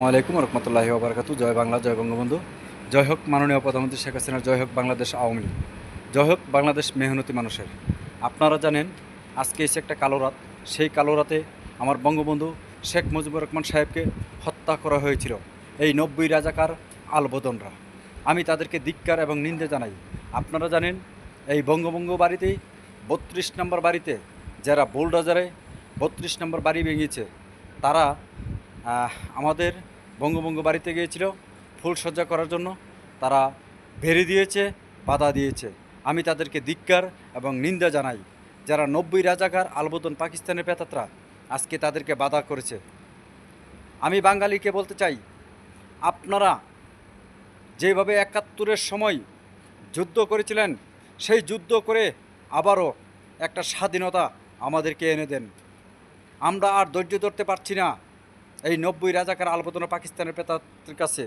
আলাইকুম রহমতুল্লাহি ওবরাকাতু। জয় বাংলা, জয় বঙ্গবন্ধু, জয় হোক মাননীয় প্রধানমন্ত্রী শেখ হাসিনা, জয় হোক বাংলাদেশ আওয়ামী লীগ, জয় হোক বাংলাদেশ মেহনতি মানুষের। আপনারা জানেন আজকে এসে একটা কালো রাত। সেই কালো রাতে আমার বঙ্গবন্ধু শেখ মুজিবুর রহমান সাহেবকে হত্যা করা হয়েছিল এই 90 রাজাকার আলবদনরা। আমি তাদেরকে ধিক্কার এবং নিন্দা জানাই। আপনারা জানেন এই বঙ্গবন্ধু বাড়িতেই 32 নম্বর বাড়িতে যারা বোলডোজারে 32 নম্বর বাড়ি ভেঙেছে, তারা আমাদের বঙ্গবন্ধু বাড়িতে গিয়েছিল ফুলসজ্জা করার জন্য। তারা ভেড়ি দিয়েছে, বাধা দিয়েছে। আমি তাদেরকে ধিক্কার এবং নিন্দা জানাই। যারা 90 রাজাকার আলবদন পাকিস্তানের পেতাত্রা আজকে তাদেরকে বাধা করেছে। আমি বাঙালিকে বলতে চাই, আপনারা যেভাবে 71-এর সময় যুদ্ধ করেছিলেন, সেই যুদ্ধ করে আবারও একটা স্বাধীনতা আমাদেরকে এনে দেন। আমরা আর ধৈর্য ধরতে পারছি না এই 90 রাজাকার আলবদন পাকিস্তানের পেতাত্রের কাছে।